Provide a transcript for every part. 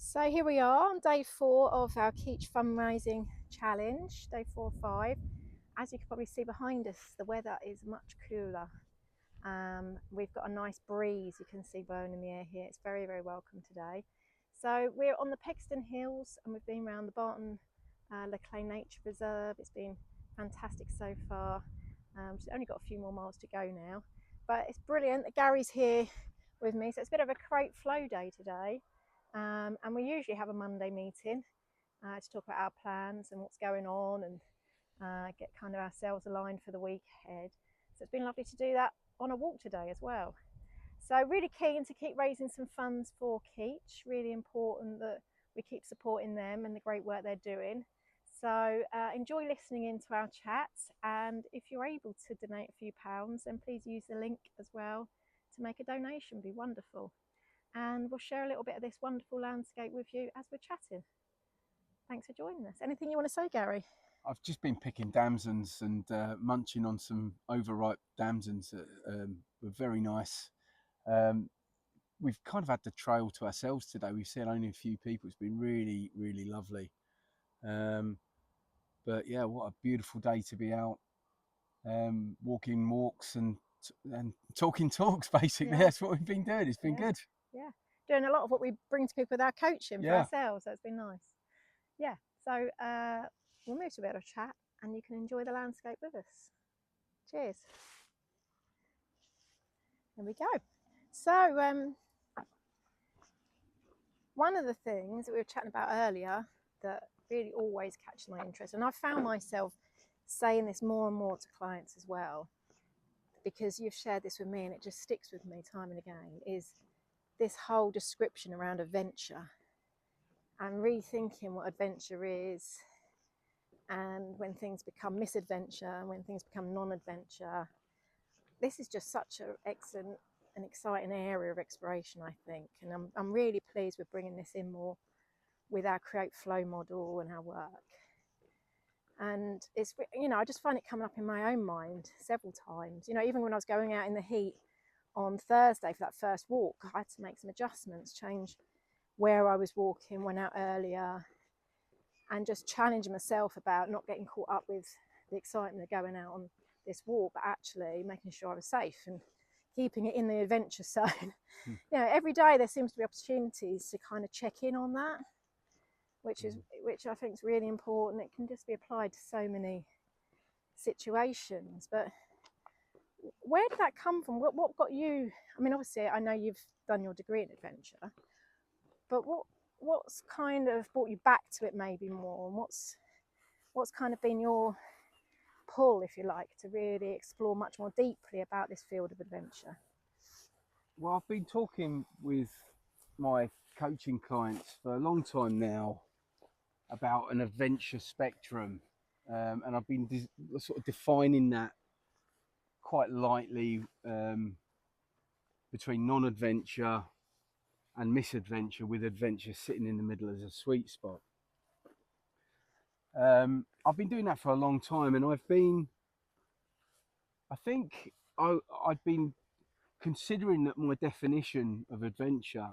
So here we are on day 4 of our Keech fundraising challenge, day 4 or 5. As you can probably see behind us, the weather is much cooler. We've got a nice breeze you can see blowing in the air here. It's very, very welcome today. So we're on the Pegsdon Hills and we've been around the Pegsdon Nature Reserve. It's been fantastic so far. We've only got a few more miles to go now, but it's brilliant that Gary's here with me. So it's a bit of a crate flow day today. And we usually have a Monday meeting to talk about our plans and what's going on and get kind of ourselves aligned for the week ahead. So it's been lovely to do that on a walk today as well. So really keen to keep raising some funds for Keech. Really important that we keep supporting them and the great work they're doing. So enjoy listening into our chat, and if you're able to donate a few pounds, then please use the link as well to make a donation. It'd be wonderful. And we'll share a little bit of this wonderful landscape with you as we're chatting. Thanks for joining us. Anything you want to say, Gary? I've just been picking damsons and munching on some overripe damsons that were very nice. We've kind of had the trail to ourselves today. We've seen only a few people. It's been really, really lovely. But yeah, what a beautiful day to be out walking walks and talking talks, basically. Yeah. That's what we've been doing. It's been good. Yeah, doing a lot of what we bring to people with our coaching for ourselves. So it's been nice. Yeah, so we'll move to a bit of chat and you can enjoy the landscape with us. Cheers. There we go. So one of the things that we were chatting about earlier that really always catches my interest, and I've found myself saying this more and more to clients as well, because you've shared this with me and it just sticks with me time and again, is this whole description around adventure and rethinking what adventure is, and when things become misadventure and when things become non-adventure. This is just such an excellent and exciting area of exploration, I think, and I'm really pleased with bringing this in more with our create flow model and our work. And it's, you know, I just find it coming up in my own mind several times. You know, even when I was going out in the heat on Thursday for that first walk, I had to make some adjustments, change where I was walking, went out earlier, and just challenge myself about not getting caught up with the excitement of going out on this walk, but actually making sure I was safe and keeping it in the adventure zone. You know, every day there seems to be opportunities to kind of check in on that, which I think is really important. It can just be applied to so many situations. But where did that come from? What got you? I mean, obviously, I know you've done your degree in adventure, but what's kind of brought you back to it maybe more, and what's kind of been your pull, if you like, to really explore much more deeply about this field of adventure? Well, I've been talking with my coaching clients for a long time now about an adventure spectrum, and I've been sort of defining that quite lightly between non-adventure and misadventure, with adventure sitting in the middle as a sweet spot. I've been doing that for a long time, and I've been considering that my definition of adventure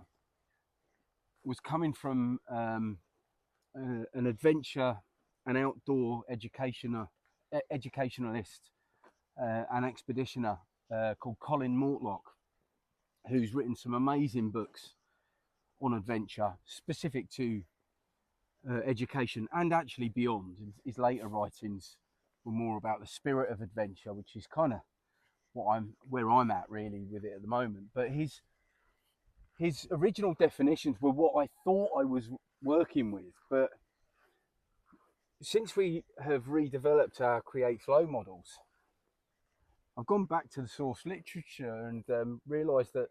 was coming from an adventure, an outdoor educationalist and expeditioner called Colin Mortlock, who's written some amazing books on adventure, specific to education and actually beyond. His later writings were more about the spirit of adventure, which is kind of where I'm at really with it at the moment. But his original definitions were what I thought I was working with, but since we have redeveloped our create flow models, I've gone back to the source literature and realised that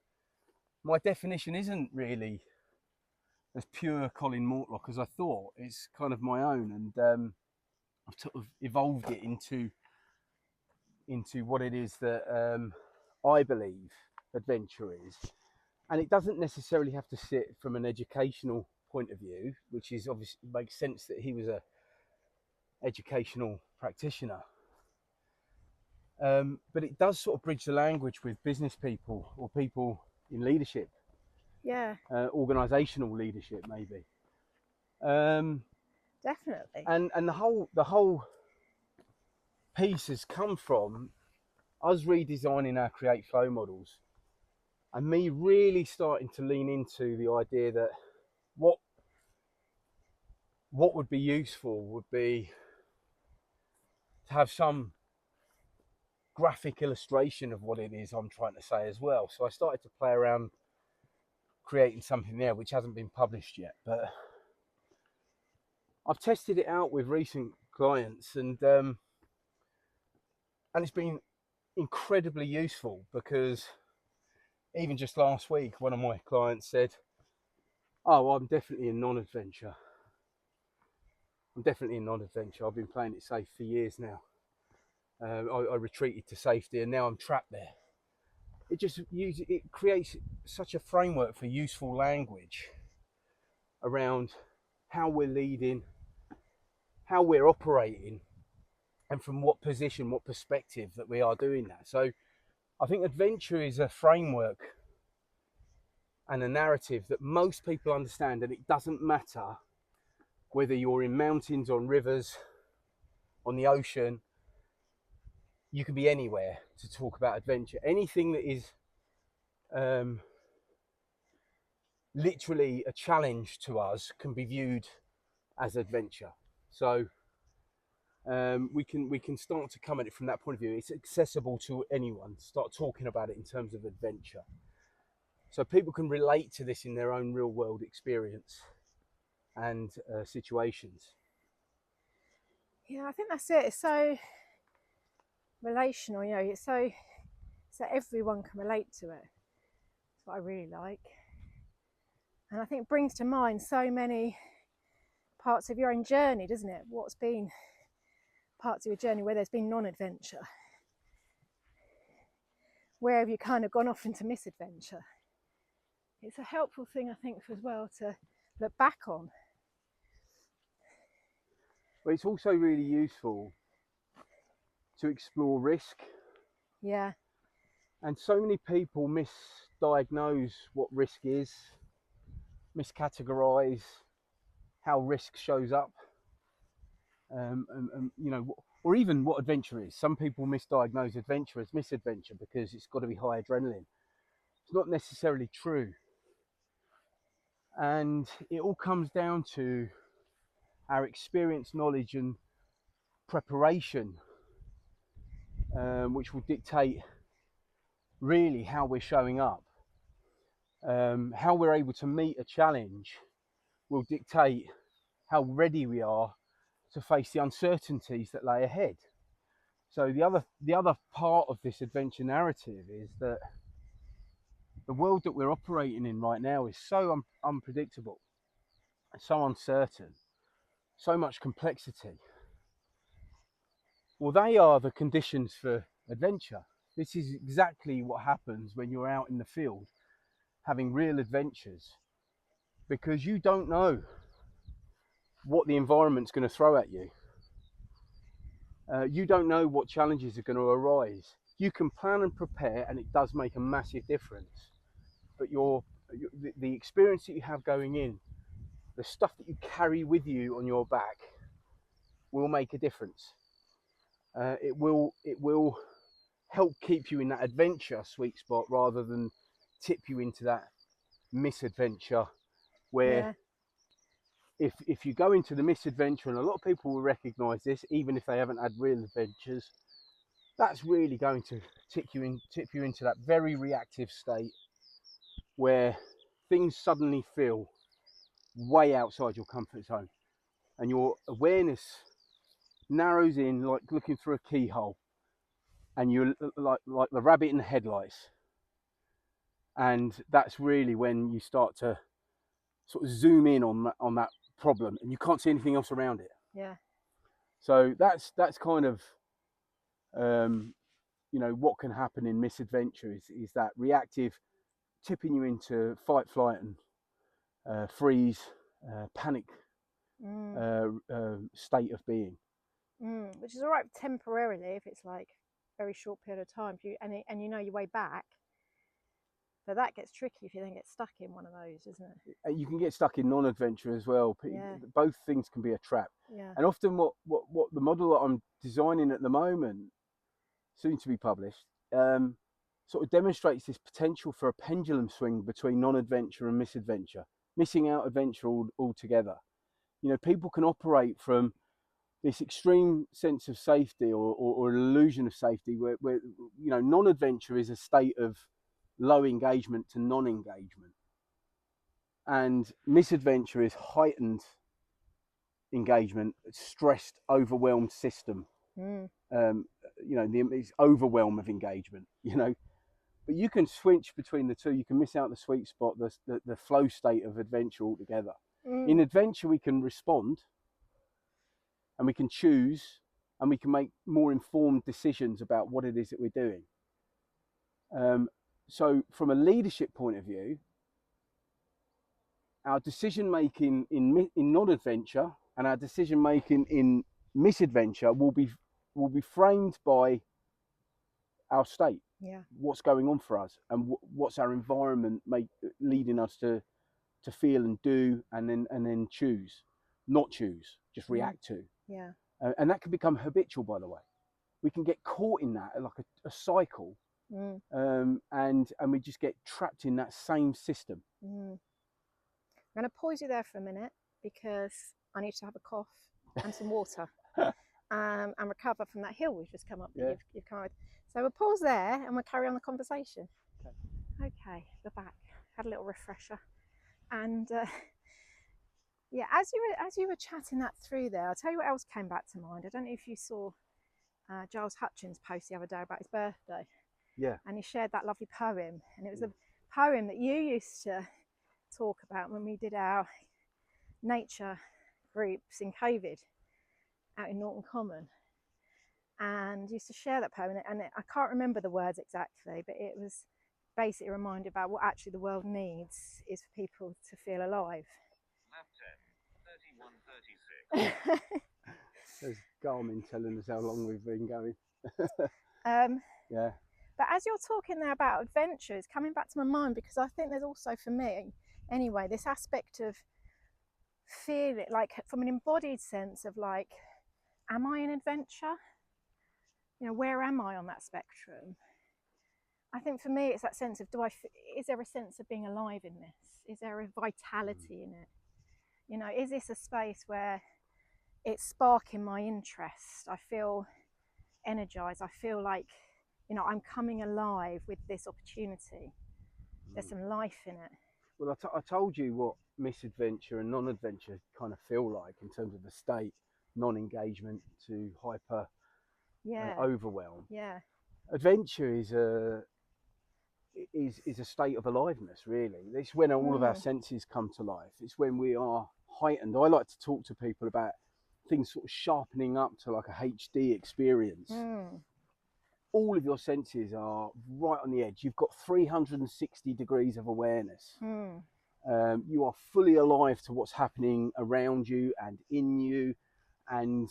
my definition isn't really as pure Colin Mortlock as I thought. It's kind of my own, and I've sort of evolved it into what it is that I believe adventure is. And it doesn't necessarily have to sit from an educational point of view, which is obviously makes sense that he was a educational practitioner. But it does sort of bridge the language with business people or people in leadership. Yeah, organisational leadership, maybe. Um, definitely. and the whole piece has come from us redesigning our create flow models, and me really starting to lean into the idea that what would be useful would be to have some graphic illustration of what it is I'm trying to say as well. So I started to play around creating something there which hasn't been published yet, but I've tested it out with recent clients, and it's been incredibly useful, because even just last week one of my clients said, oh, I'm definitely in non-adventure. I've been playing it safe for years now. I retreated to safety and now I'm trapped there. It creates such a framework for useful language around how we're leading, how we're operating, and from what position, what perspective that we are doing that. So I think adventure is a framework and a narrative that most people understand, and it doesn't matter whether you're in mountains, on rivers, on the ocean. You can be anywhere to talk about adventure. Anything that is literally a challenge to us can be viewed as adventure. So we can start to come at it from that point of view. It's accessible to anyone. Start talking about it in terms of adventure, so people can relate to this in their own real world experience and situations. Yeah, I think that's it. It's so relational, it's so everyone can relate to it. That's what I really like. And I think it brings to mind so many parts of your own journey, doesn't it? What's been parts of your journey where there's been non-adventure? Where have you kind of gone off into misadventure? It's a helpful thing, I think, as well, to look back on. But it's also really useful to explore risk. Yeah. And so many people misdiagnose what risk is, miscategorize how risk shows up, or even what adventure is. Some people misdiagnose adventure as misadventure because it's got to be high adrenaline. It's not necessarily true. And it all comes down to our experience, knowledge, and preparation, which will dictate really how we're showing up. How we're able to meet a challenge will dictate how ready we are to face the uncertainties that lay ahead. So the other part of this adventure narrative is that the world that we're operating in right now is so unpredictable, so uncertain, so much complexity. Well, they are the conditions for adventure. This is exactly what happens when you're out in the field having real adventures, because you don't know what the environment's going to throw at you. You don't know what challenges are going to arise. You can plan and prepare, and it does make a massive difference. But the experience that you have going in, the stuff that you carry with you on your back, will make a difference. It will help keep you in that adventure sweet spot rather than tip you into that misadventure, where if you go into the misadventure, and a lot of people will recognize this even if they haven't had real adventures, that's really going to tip you into that very reactive state where things suddenly feel way outside your comfort zone, and your awareness narrows in like looking through a keyhole, and you're like the rabbit in the headlights. And that's really when you start to sort of zoom in on that problem, and you can't see anything else around it. Yeah. So that's kind of what can happen in misadventure is that reactive, tipping you into fight, flight, and freeze, panic state of being. Which is all right temporarily if it's like a very short period of time, and you know your way back. But that gets tricky if you then get stuck in one of those, isn't it? You can get stuck in non-adventure as well. Yeah. Both things can be a trap. Yeah. And often what the model that I'm designing at the moment, soon to be published, sort of demonstrates this potential for a pendulum swing between non-adventure and misadventure, missing out adventure altogether. You know, people can operate from this extreme sense of safety or an illusion of safety where you know, non-adventure is a state of low engagement to non-engagement, and misadventure is heightened engagement, stressed, overwhelmed system. You know, it's overwhelm of engagement, you know. But you can switch between the two. You can miss out the sweet spot, the flow state of adventure altogether. In adventure, we can respond and we can choose and we can make more informed decisions about what it is that we're doing. So from a leadership point of view, our decision making in non-adventure and our decision making in misadventure will be framed by our state. Yeah. What's going on for us, and what's our environment leading us to feel and do, and then choose, not choose, just react to. Yeah. And that can become habitual, by the way. We can get caught in that, like a cycle, and we just get trapped in that same system. I'm going to pause you there for a minute because I need to have a cough and some water and recover from that hill we've just come up. Yeah. You've come with. So we'll pause there and we'll carry on the conversation. Okay, we're back. Had a little refresher, and yeah, as you were chatting that through there, I'll tell you what else came back to mind. I don't know if you saw Giles Hutchins' post the other day about his birthday. Yeah. And he shared that lovely poem, and it was a poem that you used to talk about when we did our nature groups in COVID out in Norton Common, and used to share that poem. And I can't remember the words exactly, but it was basically a reminder about what actually the world needs is for people to feel alive. Lap 10, 31:36. There's Garmin telling us how long we've been going. Yeah. But as you're talking there about adventure, it's coming back to my mind, because I think there's also, for me anyway, this aspect of feeling like, from an embodied sense of like, am I an adventure? You know, where am I on that spectrum? I think for me it's that sense of, is there a sense of being alive in this? Is there a vitality in it? You know, is this a space where it's sparking my interest? I feel energized. I feel like, you know, I'm coming alive with this opportunity. There's some life in it. Well, I told you what misadventure and non-adventure kind of feel like in terms of the state, non-engagement to hyper overwhelm. Yeah. Adventure is a state of aliveness, really. It's when all of our senses come to life. It's when we are heightened. I like to talk to people about things sort of sharpening up to like a HD experience. All of your senses are right on the edge. You've got 360 degrees of awareness. You are fully alive to what's happening around you and in you, and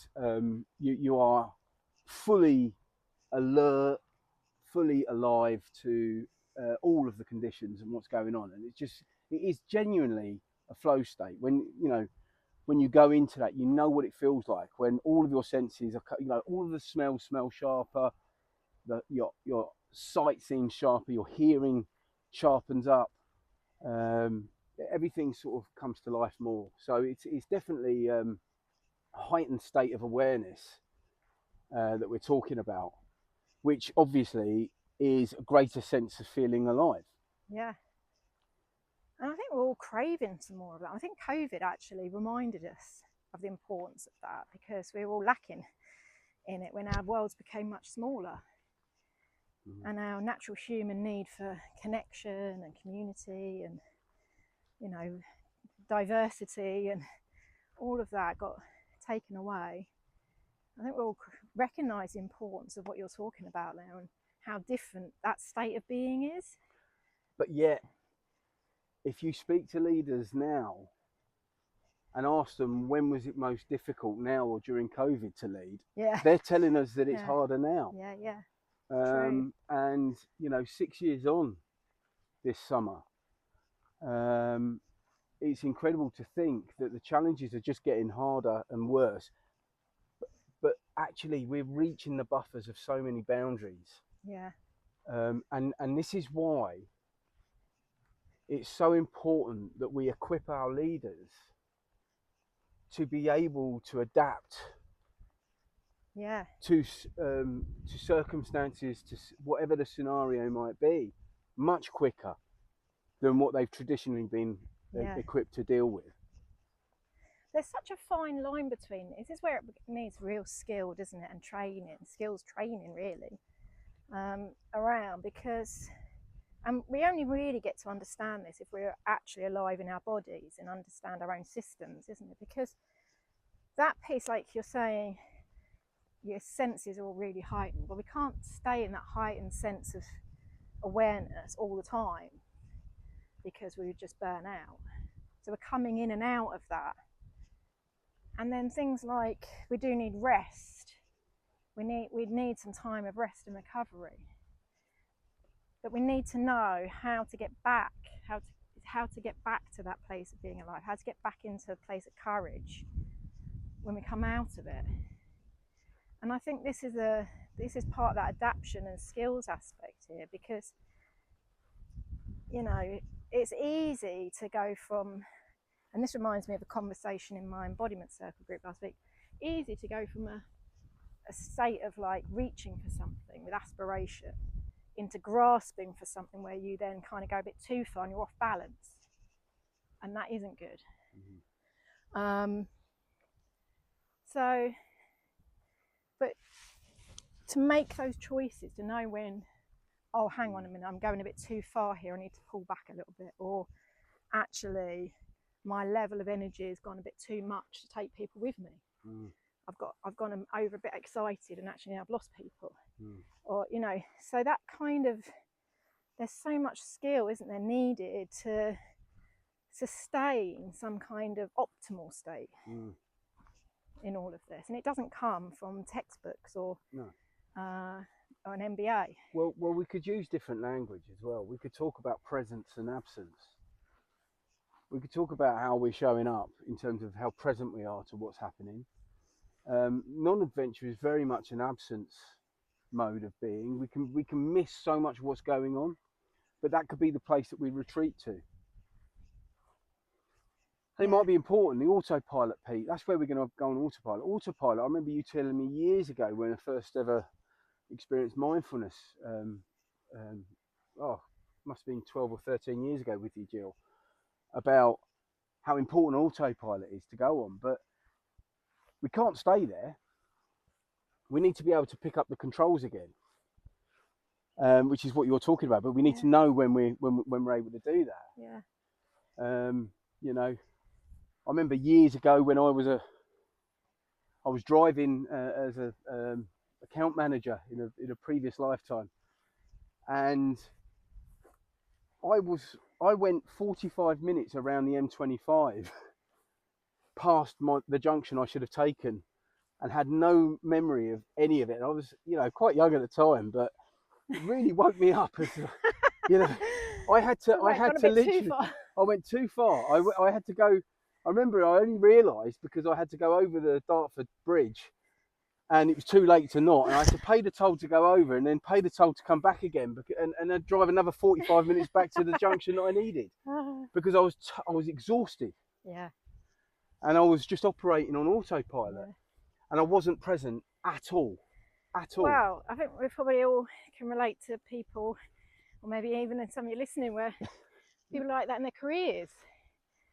you are fully alert, fully alive to all of the conditions and what's going on. And it is genuinely a flow state. When you go into that, you know what it feels like when all of your senses are, you know, all of the smells smell sharper, your sight seems sharper, your hearing sharpens up, everything sort of comes to life more. So it's definitely a heightened state of awareness that we're talking about, which obviously is a greater sense of feeling alive. Yeah. And I think we're all craving some more of that. I think COVID actually reminded us of the importance of that, because we were all lacking in it when our worlds became much smaller. And our natural human need for connection and community and, you know, diversity and all of that got taken away. I think we'll all recognise the importance of what you're talking about now and how different that state of being is. But yet, if you speak to leaders now and ask them when was it most difficult, now or during COVID, to lead, they're telling us that it's harder now. Yeah. And you know, 6 years on, this summer. It's incredible to think that the challenges are just getting harder and worse, but actually we're reaching the buffers of so many boundaries. Yeah. And this is why it's so important that we equip our leaders to be able to adapt Yeah. to circumstances, to whatever the scenario might be, much quicker than what they've traditionally been equipped to deal with. There's such a fine line between this. Is where it needs real skill, doesn't it, and training, skills training, really, around, because we only really get to understand this if we're actually alive in our bodies and understand our own systems, isn't it? Because that piece, like you're saying, your senses are all really heightened, but we can't stay in that heightened sense of awareness all the time because we would just burn out. So we're coming in and out of that. And then things like, we do need rest. We need some time of rest and recovery. But we need to know how to get back, how to get back to that place of being alive, how to get back into a place of courage when we come out of it. And I think this is part of that adaptation and skills aspect here, because, you know, it's easy to go from, and this reminds me of a conversation in my embodiment circle group last week, easy to go from a state of like reaching for something with aspiration into grasping for something where you then kind of go a bit too far and you're off balance, and that isn't good. So, but to make those choices, to know when, oh, hang on a minute, I'm going a bit too far here, I need to pull back a little bit, or actually my level of energy has gone a bit too much to take people with me. I've gone over a bit excited and actually I've lost people. Or, you know, so that kind of, there's so much skill, isn't there, needed to sustain some kind of optimal state in all of this. And it doesn't come from textbooks or an MBA. Well, we could use different language as well. We could talk about presence and absence. We could talk about how we're showing up in terms of how present we are to what's happening. Non-adventure is very much an absence mode of being. We can miss so much of what's going on, but that could be the place that we retreat to. And it might be important, the autopilot, Pete, that's where we're going to go on autopilot. Autopilot, I remember you telling me years ago when I first ever experienced mindfulness, must have been 12 or 13 years ago with you, Jill, about how important autopilot is to go on. But we can't stay there. We need to be able to pick up the controls again, which is what you're talking about. But we need to know when we're able to do that. Yeah. You know, I remember years ago when I was driving as a account manager in a previous lifetime, and I went 45 minutes around the M25 past the junction I should have taken, and had no memory of any of it. And I was, you know, quite young at the time, but it really woke me up. As, you know, I had to literally, I went too far. I had to go. I remember I only realised because I had to go over the Dartford Bridge, and it was too late to not, and I had to pay the toll to go over, and then pay the toll to come back again, and then drive another 45 minutes back to the junction that I needed, because I was exhausted. Yeah. And I was just operating on autopilot, and I wasn't present at all. Well, I think we probably all can relate to people, or maybe even in some of you listening, where people are like that in their careers.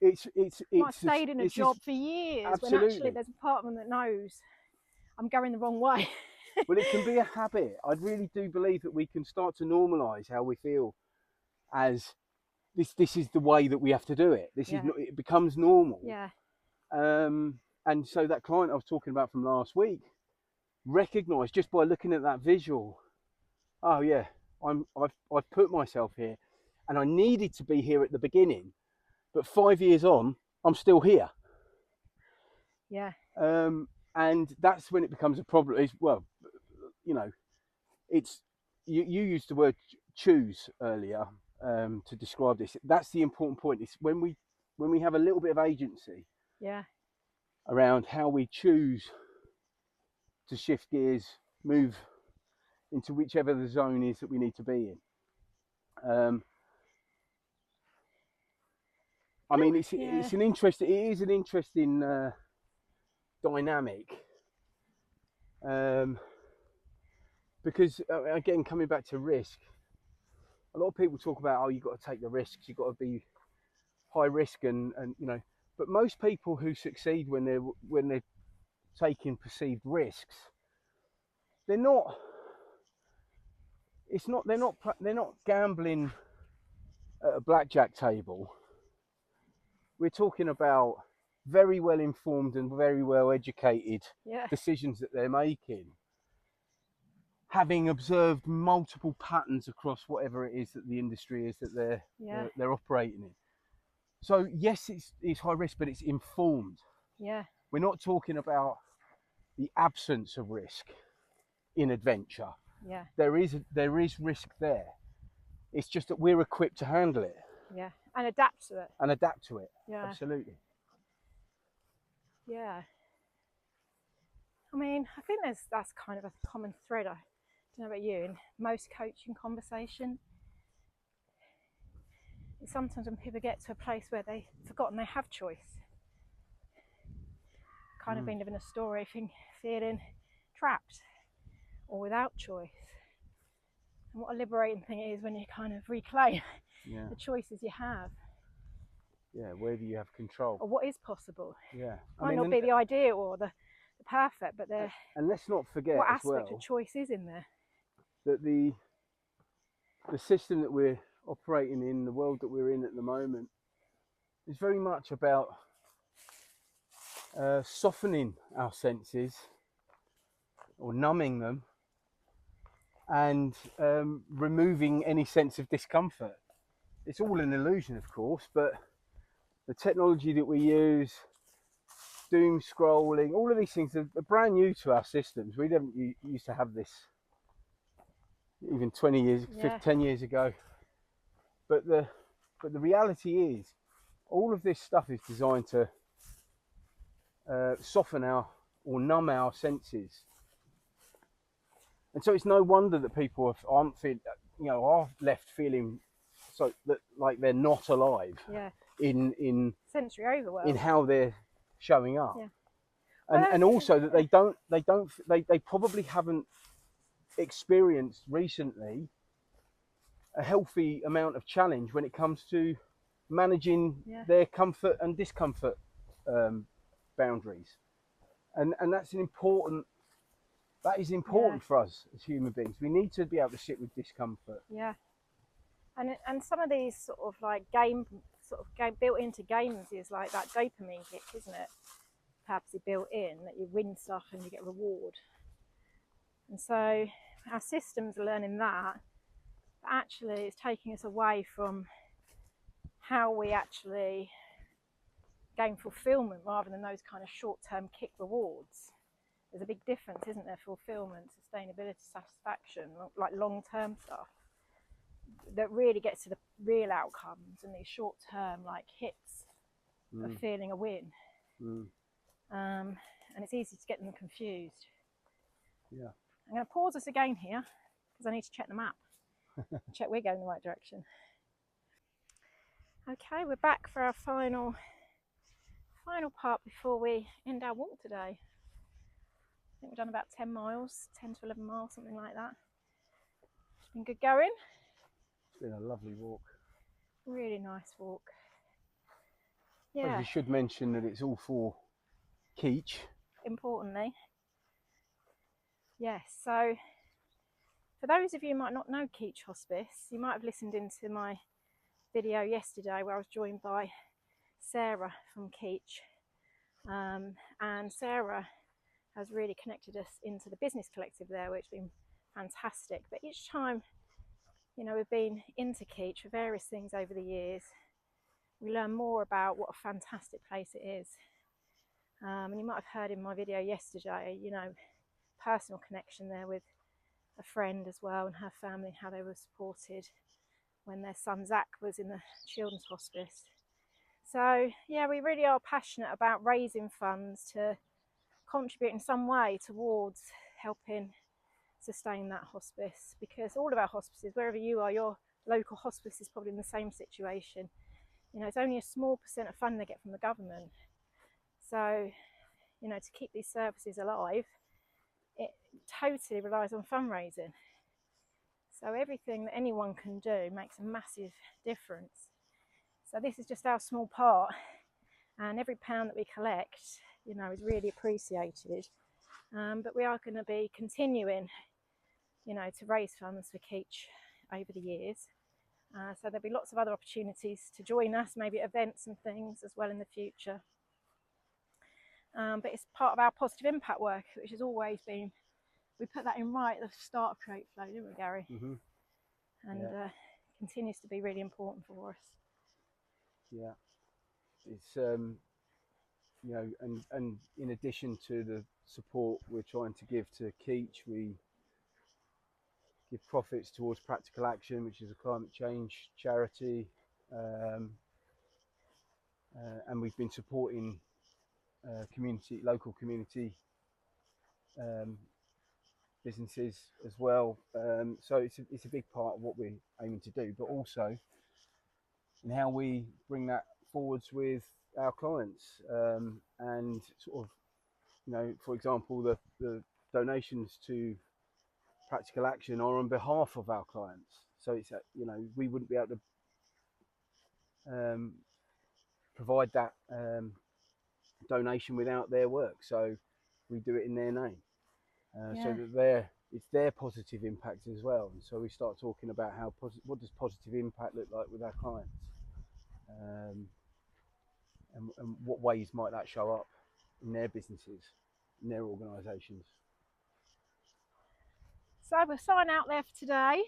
It's I've stayed in a job for years, absolutely. when actually there's a part of them that knows I'm going the wrong way. Well, it can be a habit. I really do believe that we can start to normalise how we feel as this is the way that we have to do it. It becomes normal. Yeah. And so that client I was talking about from last week recognised just by looking at that visual, oh yeah, I've put myself here, and I needed to be here at the beginning, but 5 years on, I'm still here. Yeah. And that's when it becomes a problem. Well, you know, it's you used the word choose earlier, to describe this. That's the important point. It's when we have a little bit of agency Yeah. around how we choose to shift gears, move into whichever the zone is that we need to be in. I mean, it's an interesting. It is an interesting dynamic, because again, coming back to risk, a lot of people talk about, oh, you've got to take the risks, you've got to be high risk, and you know, but most people who succeed when they're taking perceived risks, they're not. It's not. They're not gambling at a blackjack table. We're talking about very well informed and very well educated decisions that they're making, having observed multiple patterns across whatever it is that the industry is that they're operating in. So yes, it's high risk, but it's informed. Yeah. We're not talking about the absence of risk in adventure. Yeah. There is risk there. It's just that we're equipped to handle it. Yeah. And adapt to it. Yeah. Absolutely. Yeah. I mean, I think that's kind of a common thread. I don't know about you, in most coaching conversation. It's sometimes when people get to a place where they've forgotten they have choice. Kind of been living a story, feeling trapped or without choice. And what a liberating thing it is when you kind of reclaim the choices you have. Yeah, where do you have control? Or what is possible. Yeah. Might not be the ideal or the perfect, but and let's not forget what as aspect well of choice is in there. That the system that we're operating in, the world that we're in at the moment, is very much about softening our senses or numbing them, and removing any sense of discomfort. It's all an illusion, of course, but the technology that we use, doom scrolling, all of these things are brand new to our systems. We didn't used to have this even 20 years, 10 years ago. But the reality is, all of this stuff is designed to soften or numb our senses. And so it's no wonder that people are left feeling like they're not alive. Yeah. In sensory overwhelm. In how they're showing up. Yeah. And also that they probably haven't experienced recently a healthy amount of challenge when it comes to managing their comfort and discomfort boundaries. And that is important for us as human beings. We need to be able to sit with discomfort. Yeah. And some of these sort of game built into games is like that dopamine kick, isn't it? Perhaps it built in that you win stuff and you get reward. And so our systems are learning that, but actually it's taking us away from how we actually gain fulfillment rather than those kind of short-term kick rewards. There's a big difference, isn't there? Fulfillment, sustainability, satisfaction, like long-term stuff that really gets to the real outcomes, and these short-term hits of feeling a win. And it's easy to get them confused. Yeah. I'm going to pause us again here because I need to check the map. Check we're going the right direction. Okay, we're back for our final part before we end our walk today. I think we've done about 10 miles, 10 to 11 miles, something like that. It's been good going. It's been a lovely walk. Really nice walk. Yeah. We should mention that it's all for Keech. Importantly. Yes, so for those of you who might not know Keech Hospice, you might have listened into my video yesterday where I was joined by Sarah from Keech. And Sarah has really connected us into the business collective there, which has been fantastic. But each time, we've been into Keech for various things over the years, we learn more about what a fantastic place it is. And you might have heard in my video yesterday, personal connection there with a friend as well and her family, how they were supported. when their son Zach was in the children's hospice. So yeah, we really are passionate about raising funds to contribute in some way towards helping sustain that hospice, because all of our hospices, wherever you are, your local hospice is probably in the same situation. You know, it's only a small % of funding they get from the government. So, you know, to keep these services alive, it totally relies on fundraising. So everything that anyone can do makes a massive difference. So this is just our small part, and every pound that we collect, you know, is really appreciated. But we are going to be continuing, you know, to raise funds for Keech over the years. So there'll be lots of other opportunities to join us, maybe at events and things as well in the future. But it's part of our positive impact work, which has always been, we put that in right at the start of Create Flow, didn't we, Gary? Mm-hmm. And continues to be really important for us. Yeah, it's you know, and in addition to the support we're trying to give to Keech, we give profits towards Practical Action, which is a climate change charity, and we've been supporting local community businesses as well. So it's a big part of what we're aiming to do, but also in how we bring that forwards with our clients, and sort of, you know, for example, the donations to Practical Action are on behalf of our clients. So it's, you know, we wouldn't be able to provide that donation without their work. So we do it in their name, so that it's their positive impact as well. And so we start talking about how what does positive impact look like with our clients, and what ways might that show up in their businesses, in their organisations. So we'll sign out there for today.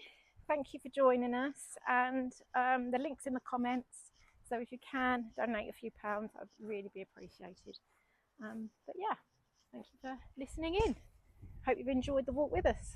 Thank you for joining us, and the link's in the comments. So if you can donate a few pounds, that would really be appreciated. But yeah, thank you for listening in. Hope you've enjoyed the walk with us.